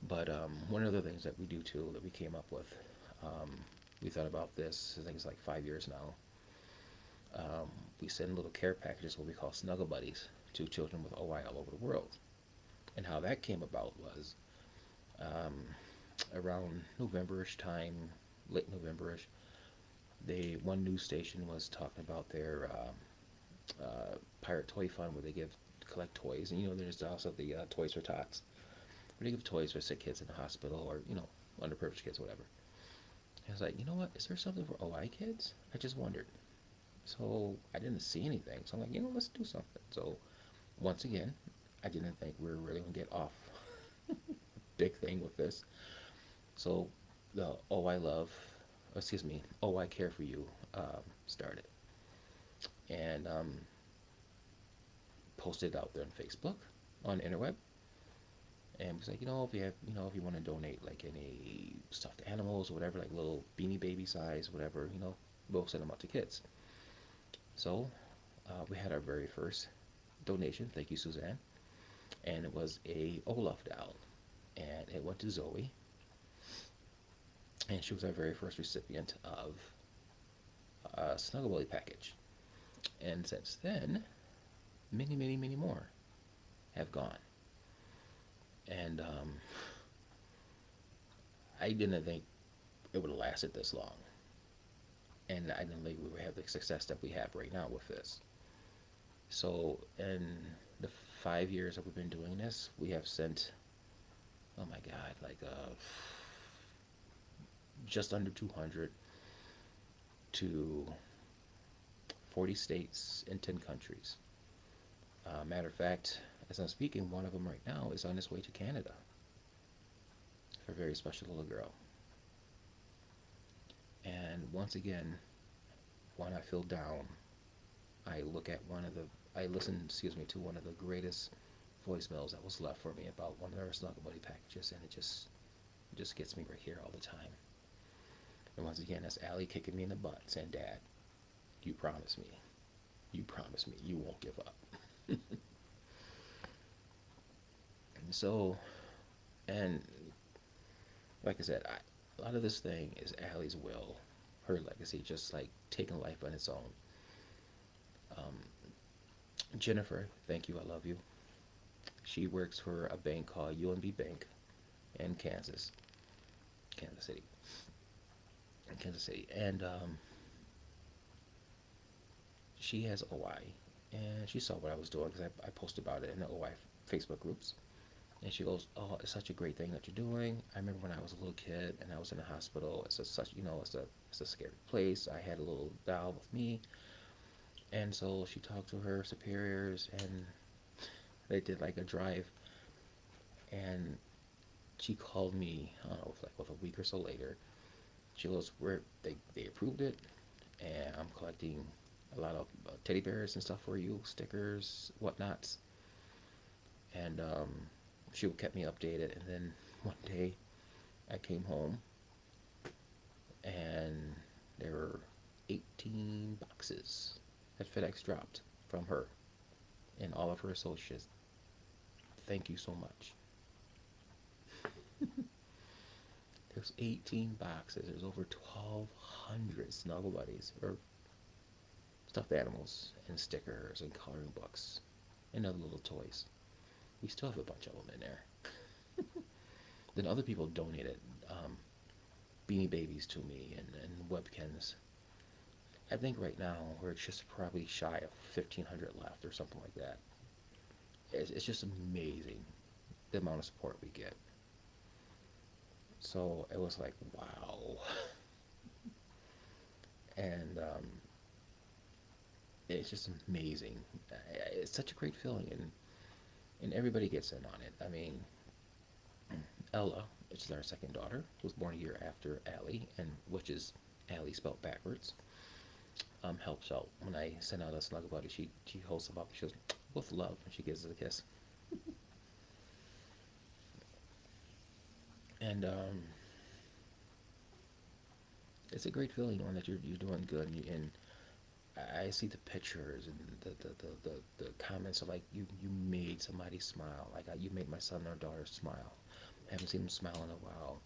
But one of the things that we do too that we came up with, um, we thought about this, I think it's like 5 years now. We send little care packages, what we call snuggle buddies, to children with OI all over the world. And how that came about was um, around November-ish time, late November-ish, one news station was talking about their pirate toy fund where they collect toys, and there's also the Toys for Tots, where they give toys for sick kids in the hospital or underprivileged kids, whatever. And I was like, you know what? Is there something for OI kids? I just wondered. So I didn't see anything. So I'm like, let's do something. So once again, I didn't think we were really gonna get off big thing with this. So the Oh I Love, excuse me, Oh I Care for You started, and posted out there on Facebook, on the interweb, and was like, if you want to donate like any stuffed animals or whatever, like little beanie baby size, whatever, we'll send them out to kids. So we had our very first donation. Thank you, Suzanne. And it was a Olaf doll, and it went to Zoe, and she was our very first recipient of a Snuggle Belly package. And since then, many, many, many more have gone. And I didn't think it would have lasted this long. And I didn't think we would have the success that we have right now with this. So, in the 5 years that we've been doing this, we have sent, oh my God, like just under 200 to 40 states and 10 countries. Matter of fact, as I'm speaking, one of them right now is on his way to Canada for a very special little girl. And once again, when I feel down, I look at one of the, I listen, excuse me, to one of the greatest voicemails that was left for me about one of their Snuggle Buddy packages, and it just gets me right here all the time. And once again, that's Alle kicking me in the butt, saying, "Dad, you promise me, you won't give up." And so, and like I said, a lot of this thing is Alle's will, her legacy, just like taking life on its own. Um, Jennifer, thank you, I love you. She works for a bank called UMB Bank in Kansas City, and she has OI, and she saw what I was doing because I posted about it in the OI Facebook groups. And she goes, "Oh, it's such a great thing that you're doing. I remember when I was a little kid and I was in the hospital. It's a such it's a scary place. I had a little doll with me." And so she talked to her superiors, and they did like a drive. And she called me, I don't know, like with a week or so later. She goes, "Where they approved it, and I'm collecting a lot of teddy bears and stuff for you, stickers, whatnots." And she kept me updated. And then one day I came home, and there were 18 boxes that FedEx dropped from her and all of her associates. Thank you so much. There's 18 boxes. There's over 1,200 Snuggle Buddies or stuffed animals and stickers and coloring books and other little toys. We still have a bunch of them in there. Then other people donated Beanie Babies to me and Webkins. I think right now we're just probably shy of 1,500 left or something like that. It's just amazing the amount of support we get. So it was like, wow. And it's just amazing. It's such a great feeling, and everybody gets in on it. I mean, Ella, which is our second daughter, was born a year after Alle, and which is Alle spelled backwards. Helps out when I send out a snuggle buddy. She holds them up. She goes, "With love," and she gives us a kiss. And it's a great feeling knowing that you're doing good, and I see the pictures and the comments are like you made somebody smile. Like you made my son or daughter smile. I haven't seen them smile in a while.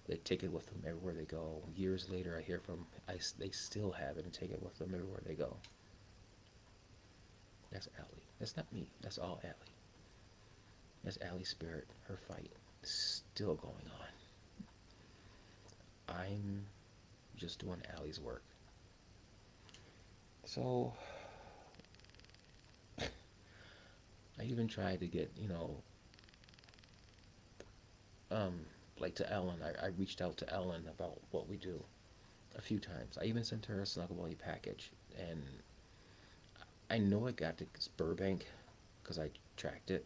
They take it with them everywhere they go. Years later, I hear from they still have it and take it with them everywhere they go. That's Alle. That's not me. That's all Alle. That's Alle's spirit. Her fight is still going on. I'm just doing Alle's work. So I even tried to get um, like to Ellen. I reached out to Ellen about what we do a few times. I even sent her a Snuggle Bunny package, and I know it got to Burbank because I tracked it.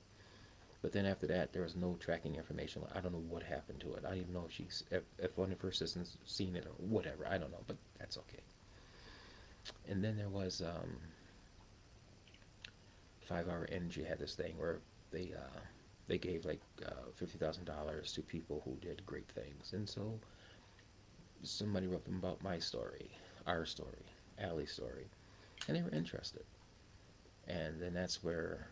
But then after that, there was no tracking information. I don't know what happened to it. I don't even know if one of her assistants seen it or whatever. I don't know, but that's okay. And then there was 5 Hour Energy had this thing where they uh, they gave like $50,000 to people who did great things, and so somebody wrote them about my story, our story, Alle's story, and they were interested. And then that's where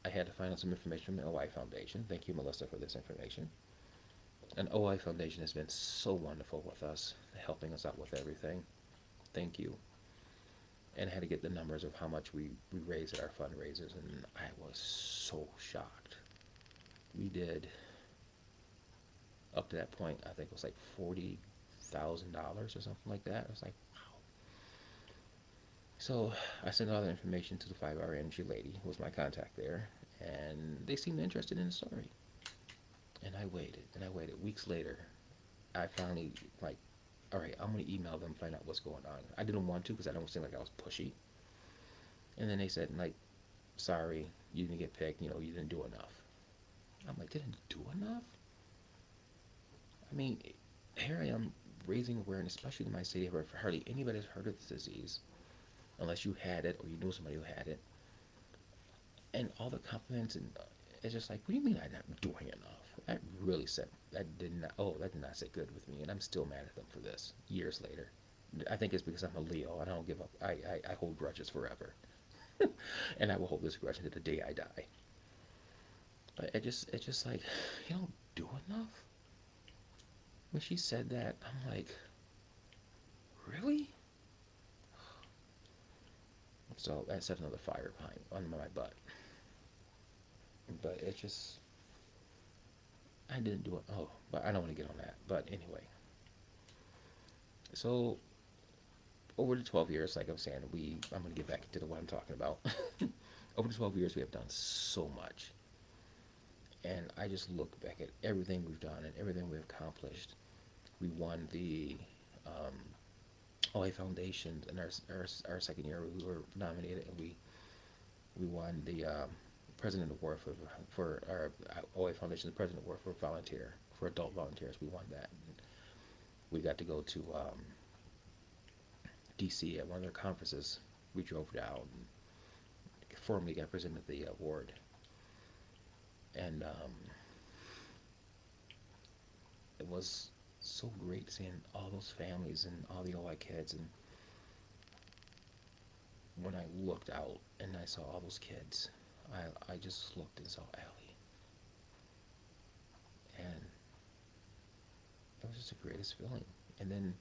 I had to find out some information from the OI Foundation. Thank you, Melissa, for this information. And OI Foundation has been so wonderful with us, helping us out with everything. Thank you. And I had to get the numbers of how much we raised at our fundraisers, and I was so shocked. We did, up to that point, I think it was like $40,000 or something like that. I was like, wow. So I sent all the information to the 5 Hour Energy lady, who was my contact there, and they seemed interested in the story. And I waited, and I waited. Weeks later, I finally like all right, I'm gonna email them, find out what's going on. I didn't want to because I don't seem like I was pushy. And then they said like, sorry, you didn't get picked. You didn't do enough. I'm like, didn't do enough? I mean, here I am raising awareness, especially in my city where hardly anybody's heard of this disease unless you had it or you knew somebody who had it. And all the compliments and it's just like, what do you mean I'm not doing enough? That really said that did not sit good with me, and I'm still mad at them for this years later. I think it's because I'm a Leo and I don't give up. I hold grudges forever, and I will hold this grudge until the day I die. But it's just like you don't do enough. When she said that, I'm like, really? So that set another fire behind under my butt. But it just I didn't do it. Oh, but I don't want to get on that. But anyway, so over the 12 years, like I was saying, I'm going to get back to what I'm talking about. Over the 12 years, we have done so much. And I just look back at everything we've done and everything we've accomplished. We won the OA Foundation in our second year. We were nominated and we won the President Award for our OA Foundation, the President Award for adult volunteers. We won that. And we got to go to DC at one of their conferences. We drove down and formally got presented the award. And it was so great seeing all those families and all the OI kids. And when I looked out and I saw all those kids, I just looked and saw Alle. And it was just the greatest feeling. And then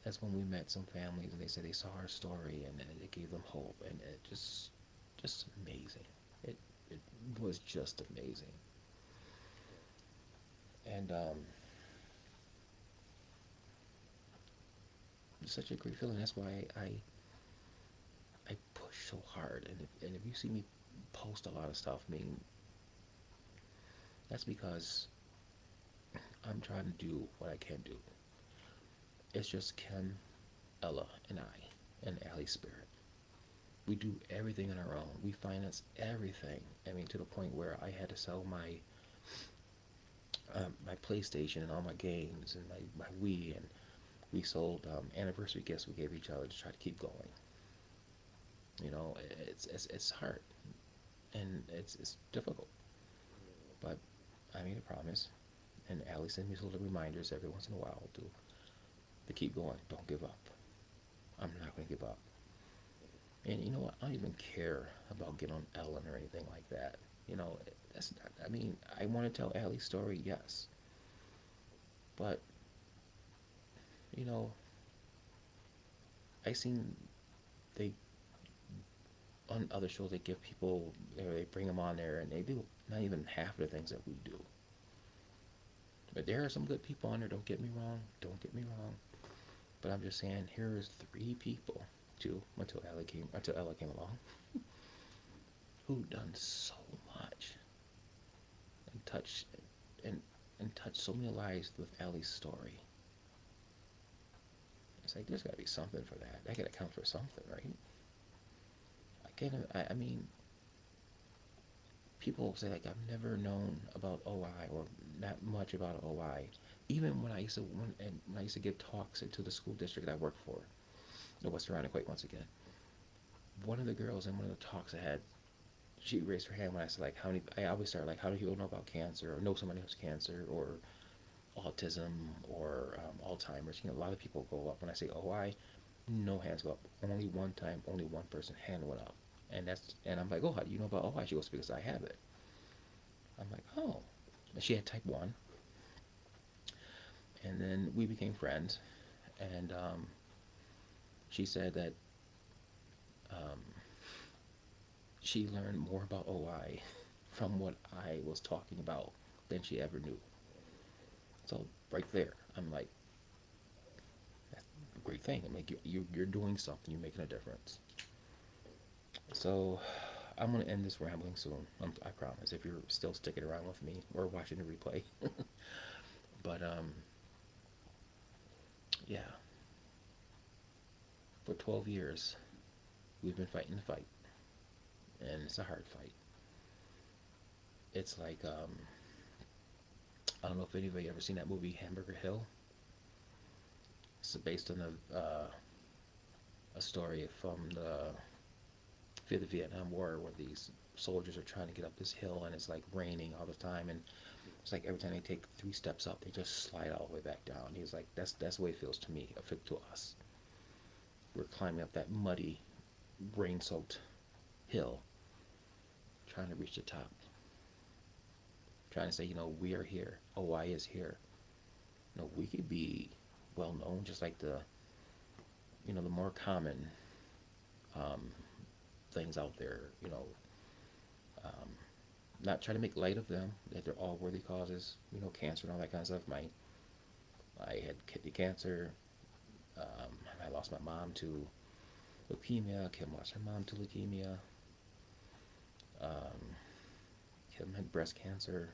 that's when we met some families and they said they saw our story and it gave them hope. And it just amazing. It, it was just amazing. And it's such a great feeling. That's why I push so hard. And if you see me post a lot of stuff, I mean, that's because I'm trying to do what I can do. It's just Kim, Ella, and I, and Alle's Spirit. We do everything on our own. We finance everything. I mean, to the point where I had to sell my PlayStation and all my games and my Wii, and we sold anniversary gifts we gave each other to try to keep going. It's hard and it's difficult, but I made a promise, and Alle sent me little reminders every once in a while to keep going. Don't give up. I'm not going to give up. And you know what? I don't even care about getting on Ellen or anything like that. You know, that's not. I mean, I want to tell Allie's story, yes, but you know, I seen they on other shows they give people or they bring them on there and they do not even half the things that we do. But there are some good people on there. Don't get me wrong. Don't get me wrong. But I'm just saying, here is three people, two until Ella came along, who done so much and and touched so many lives with Allie's story. It's like there's got to be something for that. That got to count for something, right? I can't. I mean, people say like I've never known about OI or not much about OI. Even when I used to give talks into the school district I worked for, the Western Irondequoit once again. One of the girls in one of the talks I had, she raised her hand when I said like how many. I always start like how many people know about cancer or know somebody who has cancer or autism or Alzheimer's. A lot of people go up when I say OI. No hands go up. Only one time, only one person hand went up, and I'm like, oh, how do you know about OI? She goes because I have it. I'm like, oh. She had type 1, and then we became friends, and she said that um, she learned more about OI from what I was talking about than she ever knew. So right there, I'm like, that's a great thing. I'm like, you're doing something. You're making a difference. So I'm gonna end this rambling soon. I promise. If you're still sticking around with me or watching the replay, but yeah, for 12 years, we've been fighting the fight, and it's a hard fight. It's like, I don't know if anybody ever seen that movie Hamburger Hill. It's based on a story from the Vietnam War where these soldiers are trying to get up this hill and it's like raining all the time and it's like every time they take 3 steps up they just slide all the way back down. He's like, that's the way it feels to me, to us. We're climbing up that muddy, rain-soaked hill, trying to reach the top, trying to say, we are here. OI is here. We could be well known, just like the more common um, things out there. Um, Not try to make light of them. That they're all worthy causes. Cancer and all that kind of stuff. I had kidney cancer. I lost my mom to leukemia. Kim lost her mom to leukemia. Um, Kim had breast cancer.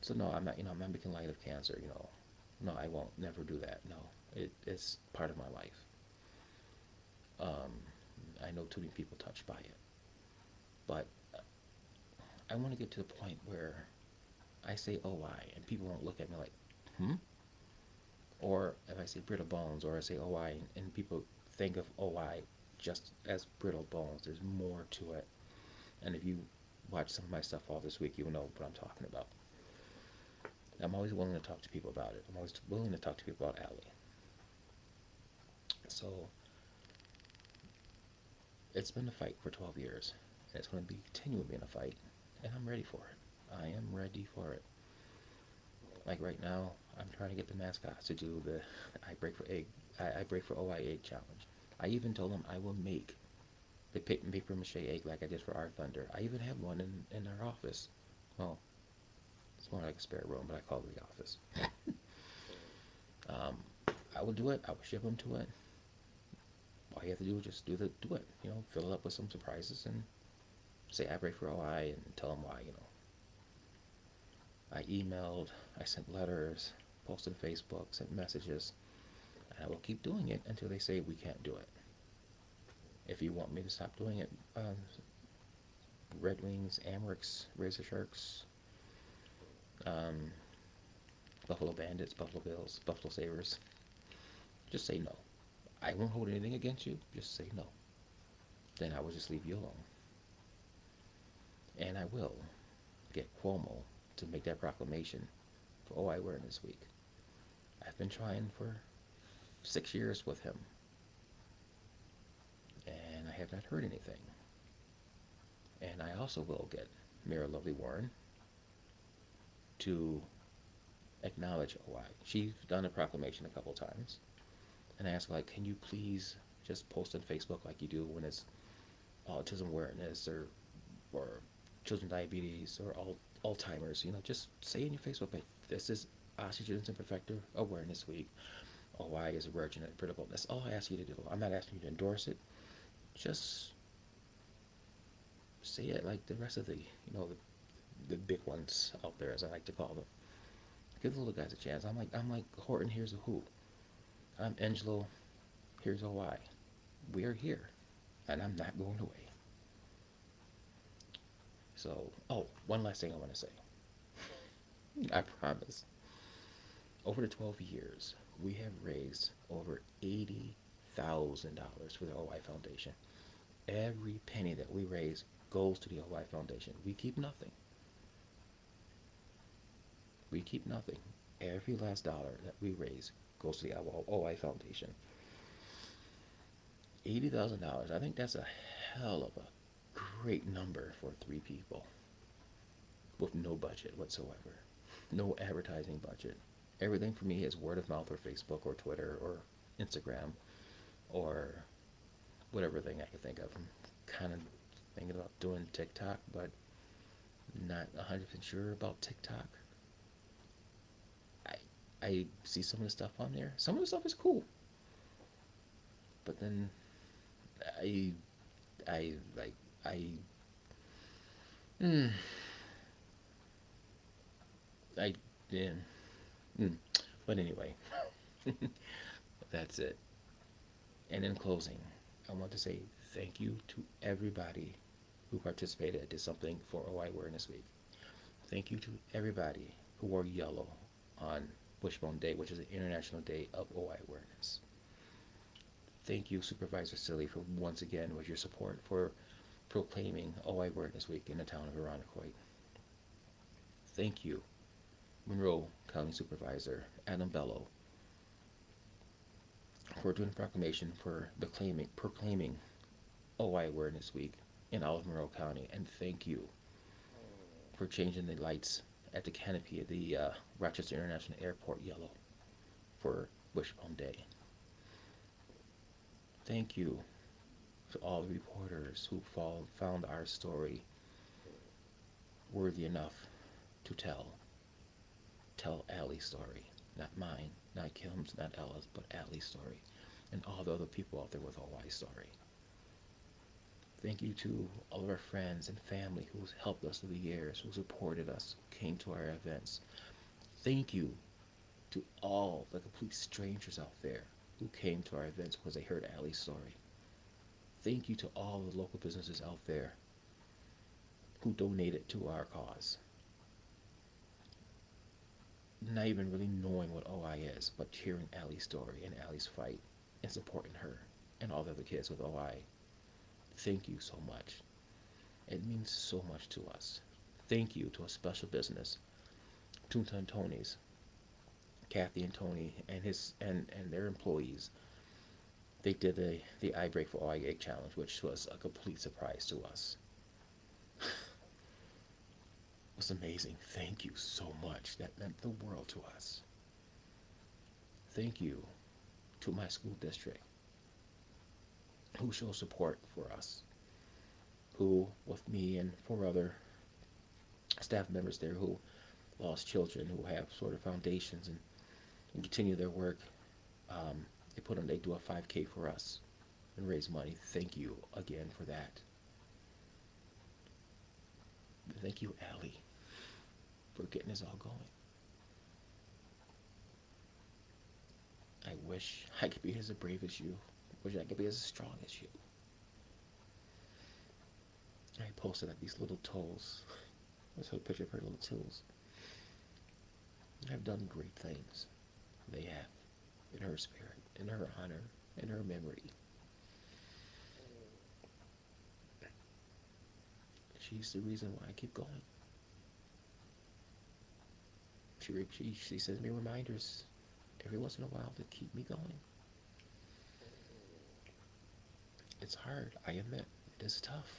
So no, I'm not. I'm not making light of cancer. No, I won't never do that. No, it's part of my life. Um, I know too many people touched by it, but I want to get to the point where I say OI and people won't look at me like, hmm? Or if I say brittle bones or I say OI and people think of OI just as brittle bones, there's more to it. And if you watch some of my stuff all this week, you'll know what I'm talking about. I'm always willing to talk to people about it. I'm always willing to talk to people about Alle. So it's been a fight for 12 years, and it's going to be continuing being a fight, and I'm ready for it. I am ready for it. Like right now, I'm trying to get the mascots to do the I break for egg, I break for OI egg challenge. I even told them I will make the paper mache egg like I did for our Thunder. I even have one in our office. Well, it's more like a spare room, but I call it the office. Um, I will do it. I will ship them to it. All you have to do is just do it. Fill it up with some surprises and say I break for OI and tell them why. I emailed, I sent letters, posted on Facebook, sent messages, and I will keep doing it until they say we can't do it. If you want me to stop doing it, Red Wings, Amherst, Razor Sharks, um, Buffalo Bandits, Buffalo Bills, Buffalo Sabres, just say no. I won't hold anything against you, just say no. Then I will just leave you alone. And I will get Cuomo to make that proclamation for OI Awareness Week. I've been trying for 6 years with him, and I have not heard anything. And I also will get Mayor Lovely Warren to acknowledge OI. She's done a proclamation a couple times, and I asked, like, can you please just post on Facebook like you do when it's autism awareness or children diabetes or Alzheimer's? Just say in your Facebook page, this is Oxygen Perfector Awareness Week. OI is a virgin and critical. That's all I ask you to do. I'm not asking you to endorse it. Just say it like the rest of the big ones out there, as I like to call them. Give the little guys a chance. I'm like Horton. Here's a who. I'm Angelo. Here's a why. We are here, and I'm not going away. So, one last thing I want to say. I promise. Over the 12 years, we have raised over $80,000 for the OI Foundation. Every penny that we raise goes to the OI Foundation. We keep nothing. We keep nothing. Every last dollar that we raise goes to the OI Foundation. $80,000. I think that's a hell of a great number for 3 people with no budget whatsoever. No advertising budget. Everything for me is word of mouth or Facebook or Twitter or Instagram or whatever thing I can think of. I'm kind of thinking about doing TikTok, but not 100% sure about TikTok. I I see some of the stuff on there. Some of the stuff is cool, but then I I like I mm, I yeah. Mm. But anyway, That's it. And in closing, I want to say thank you to everybody who participated, did something for OI Awareness Week. Thank you to everybody who wore yellow on Wishboneday, which is the International Day of OI Awareness. Thank you, Supervisor Seeley, for once again with your support for proclaiming OI Awareness Week in the town of Irondequoit. Thank you, Monroe County Supervisor Adam Bello, for doing a proclamation for proclaiming OI Awareness Week in all of Monroe County. And thank you for changing the lights at the canopy of the Rochester International Airport yellow for Wishboneday. Thank you to all the reporters who found our story worthy enough to tell Alle's story. Not mine, not Kim's, not Ella's, but Alle's story. And all the other people out there with OI's story. Thank you to all of our friends and family who's helped us through the years, who supported us, who came to our events. Thank you to all the complete strangers out there who came to our events because they heard Alle's story. Thank you to all the local businesses out there who donated to our cause. Not even really knowing what OI is, but hearing Alle's story and Alle's fight and supporting her and all the other kids with OI. Thank you so much. It means so much to us. Thank you to a special business, Tunta and Tony's, Kathy and Tony and their employees. They did the I Break for OI Egg Challenge, which was a complete surprise to us. It was amazing. Thank you so much. That meant the world to us. Thank you to my school district who showed support for us, who, with me and 4 other staff members there who lost children, who have sort of foundations and continue their work, they do a 5K for us and raise money. Thank you again for that. Thank you, Alle, for getting us all going. I wish I could be as brave as you. Wish I could be as strong as you. I posted up these little toes. I saw a picture of her little toes. I've done great things. They have. In her spirit, in her honor, in her memory. She's the reason why I keep going. She sends me reminders every once in a while to keep me going. It's hard, I admit. It is tough.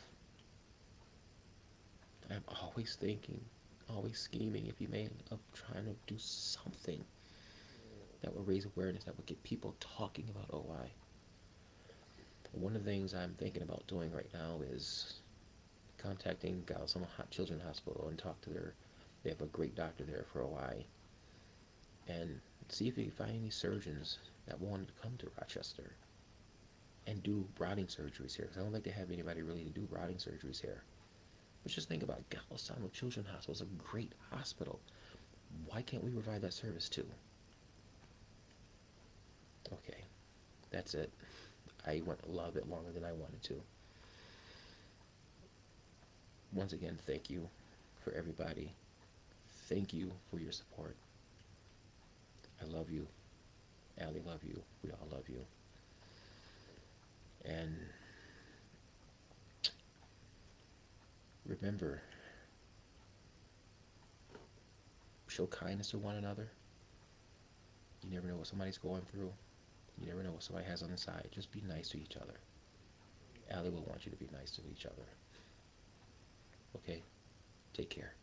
I'm always thinking, always scheming, if you may, of trying to do something that will raise awareness, that will get people talking about OI. One of the things I'm thinking about doing right now is contacting Golisano Children's Hospital and talk to they have a great doctor there for OI, and see if we can find any surgeons that wanted to come to Rochester and do rotting surgeries here, because I don't think they have anybody really to do rotting surgeries here. But just think about Golisano Children's Hospital is a great hospital. Why can't we provide that service too? Okay, that's it. I went a little bit longer than I wanted to. Once again, thank you for everybody. Thank you for your support. I love you. Alle love you. We all love you. And remember, show kindness to one another. You never know what somebody's going through. You never know what somebody has on the side. Just be nice to each other. Alle will want you to be nice to each other. Okay? Take care.